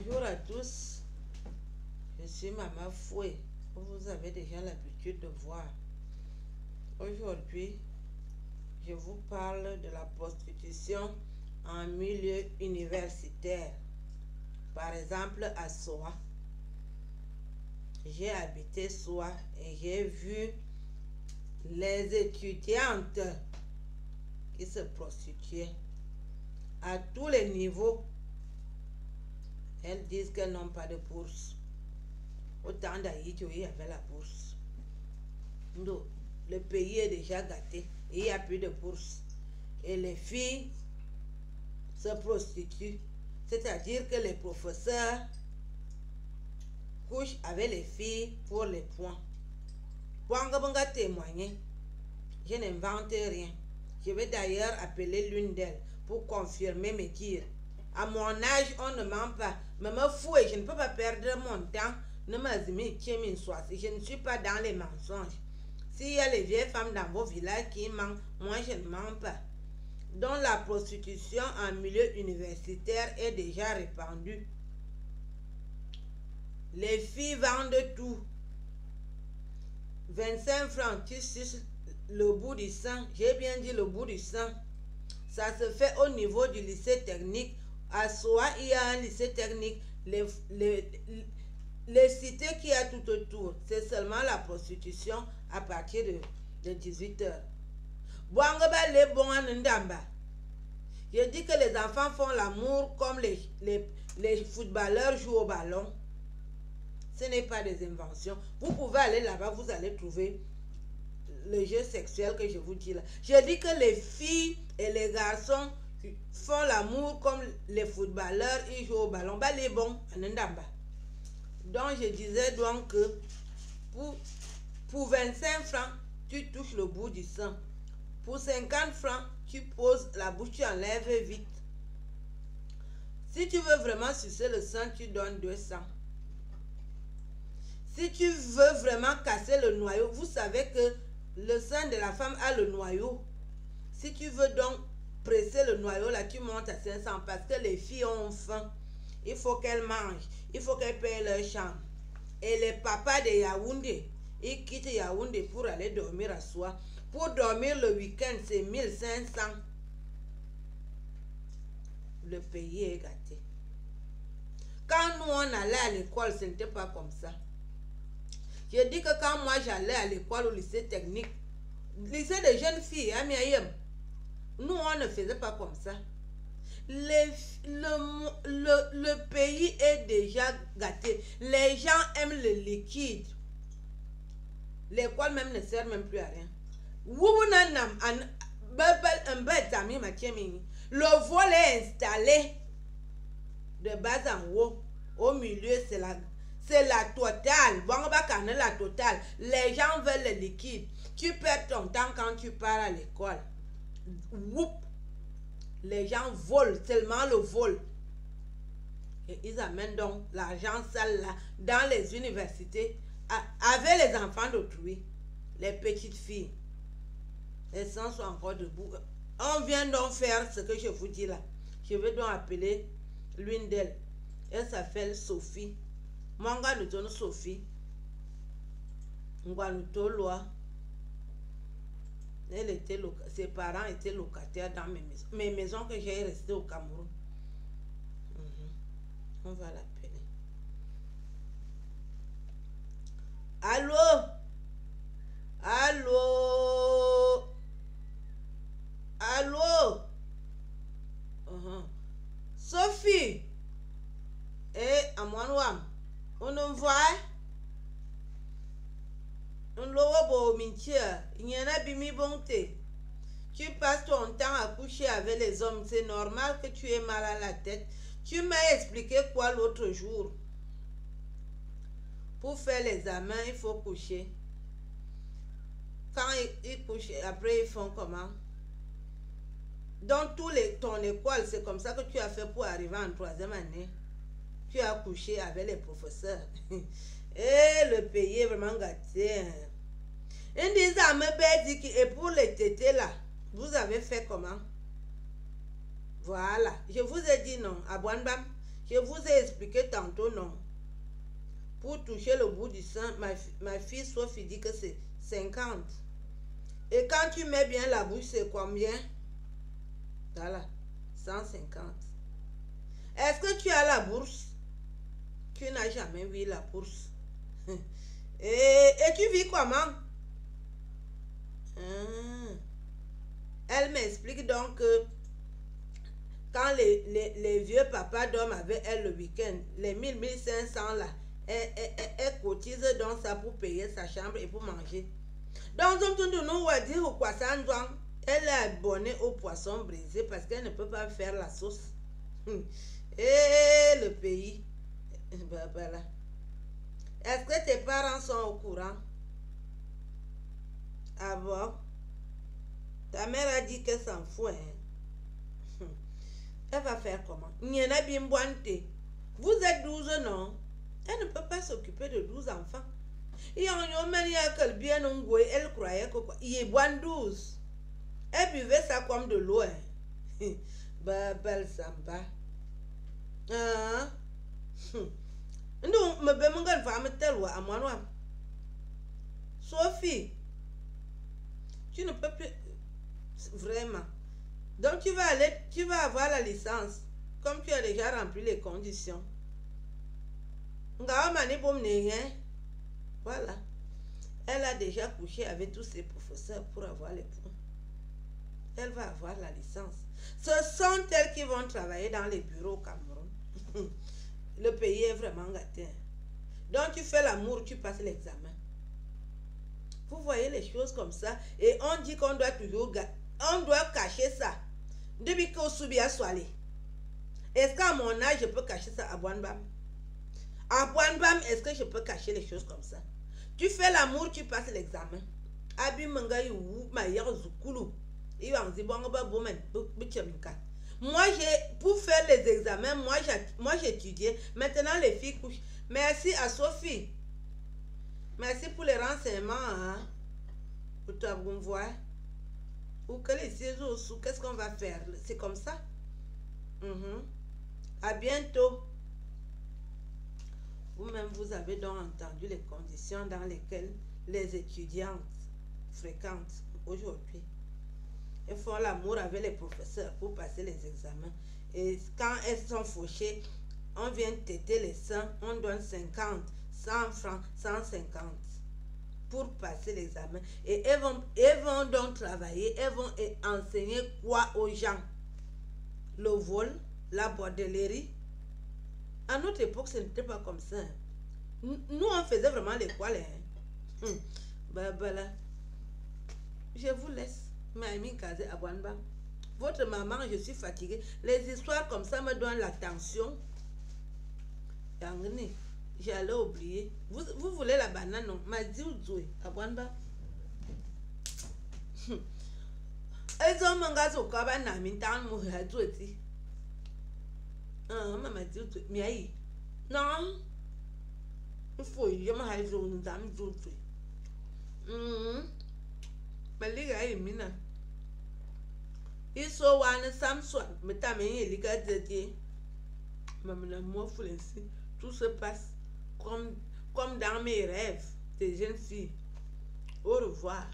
Bonjour à tous, je suis Maman Foué, vous avez déjà l'habitude de voir. Aujourd'hui, je vous parle de la prostitution en milieu universitaire. Par exemple, à Soa. J'ai habité Soa et j'ai vu les étudiantes qui se prostituaient à tous les niveaux. Elles disent qu'elles n'ont pas de bourse. Autant d'Haïti où il y avait la bourse. Donc, le pays est déjà gâté et il n'y a plus de bourse. Et les filles se prostituent. C'est-à-dire que les professeurs couchent avec les filles pour les points. Pour témoigner, je n'invente rien. Je vais d'ailleurs appeler l'une d'elles pour confirmer mes dires. À mon âge, on ne ment pas. Mais me fou et je ne peux pas perdre mon temps. Je ne suis pas dans les mensonges. S'il y a les vieilles femmes dans vos villages qui mentent, moi je ne mens pas. Donc la prostitution en milieu universitaire est déjà répandue. Les filles vendent tout. 25 francs, tu suces le bout du sang. J'ai bien dit le bout du sang. Ça se fait au niveau du lycée technique. À Soa, il y a un lycée technique. Les cités qu'il y a tout autour, c'est seulement la prostitution à partir de 18h. Je dis que les enfants font l'amour comme les footballeurs jouent au ballon. Ce n'est pas des inventions. Vous pouvez aller là-bas, vous allez trouver le jeu sexuel que je vous dis là. Je dis que les filles et les garçons font l'amour comme les footballeurs, ils jouent au ballon. Bah, les bons, donc je disais donc que pour 25 francs, tu touches le bout du sang. Pour 50 francs, tu poses la bouche, tu enlèves vite. Si tu veux vraiment sucer le sang, tu donnes 200. Si tu veux vraiment casser le noyau, vous savez que le sein de la femme a le noyau. Si tu veux donc presser le noyau, là, tu montes à 500 parce que les filles ont faim. Il faut qu'elles mangent. Il faut qu'elles payent leur chambre. Et les papas de Yaoundé, ils quittent Yaoundé pour aller dormir à Soa. Pour dormir le week-end, c'est 1500. Le pays est gâté. Quand nous, on allait à l'école, ce n'était pas comme ça. Je dis que quand moi, j'allais à l'école au lycée technique, lycée de jeunes filles, nous, on ne faisait pas comme ça. Le pays est déjà gâté. Les gens aiment le liquide. L'école même ne sert même plus à rien. Le vol est installé de bas en haut. Au milieu, c'est la totale. La totale. Les gens veulent le liquide. Tu perds ton temps quand tu pars à l'école. Les gens volent, seulement le vol. Et ils amènent donc l'argent sale là dans les universités avec les enfants d'autrui, les petites filles. Les sangs sont encore debout. On vient donc faire ce que je vous dis là. Je vais donc appeler l'une d'elles. Elle s'appelle Sophie. Manga nous donne Sophie. Ngwanutoloa. Ses parents étaient locataires dans mes maisons que j'ai restées au Cameroun. On va l'appeler. Allô? Allô? Allô? Sophie? À moi, on nous voit? Tu passes ton temps à coucher avec les hommes, c'est normal que tu aies mal à la tête. Tu m'as expliqué quoi l'autre jour? Pour faire l'examen, il faut coucher. Quand ils couchent, après ils font comment? Dans ton école, c'est comme ça que tu as fait pour arriver en 3e année. Tu as couché avec les professeurs. Et le pays est vraiment gâté. Et pour les tétés là, vous avez fait comment? Voilà. Je vous ai dit non. À Boanbam, Je vous ai expliqué tantôt, non? Pour toucher le bout du sein, ma fille Sophie dit que c'est 50. Et quand tu mets bien la bouche, c'est combien? Voilà, 150. Est-ce que tu as la bourse? Tu n'as jamais vu la bourse. Et tu vis comment? Elle m'explique donc que quand les vieux papas dorment avec elle le week-end, les 1500 là, elle cotise donc ça pour payer sa chambre et pour manger. Donc, elle est abonnée au poisson brisé parce qu'elle ne peut pas faire la sauce. Et le pays. Voilà. Est-ce que tes parents sont au courant? Ah bon? Ta mère a dit qu'elle s'en fout. Hein? Elle va faire comment? Vous êtes 12, non? Elle ne peut pas s'occuper de 12 enfants. Et elle croyait que quoi? Il est bon 12. Elle buvait ça comme de l'eau. Hein? Belle samba. Non, Sophie, tu ne peux plus. Vraiment. Donc tu vas avoir la licence. Comme tu as déjà rempli les conditions. Voilà. Elle a déjà couché avec tous ses professeurs pour avoir les points. Elle va avoir la licence. Ce sont elles qui vont travailler dans les bureaux au Cameroun. Le pays est vraiment gâté. Donc tu fais l'amour, tu passes l'examen. Vous voyez les choses comme ça. Et on dit qu'on doit toujours... On doit cacher ça. Depuis qu'on subit à soirée. Est-ce qu'à mon âge, je peux cacher ça à Boanbam? À Boanbam, est-ce que je peux cacher les choses comme ça? Tu fais l'amour, tu passes l'examen. Moi, pour faire les examens, moi j'étudiais. Maintenant, les filles couchent. Merci à Sophie. Merci pour les renseignements. Hein? Pour toi, vous me voyez. Ou que les ciseaux sous, qu'est-ce qu'on va faire? C'est comme ça. À bientôt. Vous-même, vous avez donc entendu les conditions dans lesquelles les étudiantes fréquentent aujourd'hui. Elles font l'amour avec les professeurs pour passer les examens. Et quand elles sont fauchées, on vient têter les seins, on donne 50, 100 francs, 150 pour passer l'examen. Et elles vont donc travailler, elles vont enseigner quoi aux gens? Le vol, la bordellerie. À notre époque, ce n'était pas comme ça. Nous, on faisait vraiment les poils. Voilà. Je vous laisse. Votre maman, je suis fatiguée. Les histoires comme ça me donnent la tension. J'allais oublier. Vous voulez la banane, non? Ma dit à Boanba. Elles ont mangé au cabana, mintan mourir. Maman dit, mais non. Il faut y avoir une dame d'autre. Mais les gars, ils sont un Samson, mais t'as mis les gars de Dieu. Maman, moi, tout se passe comme dans mes rêves, des jeunes filles. Au revoir.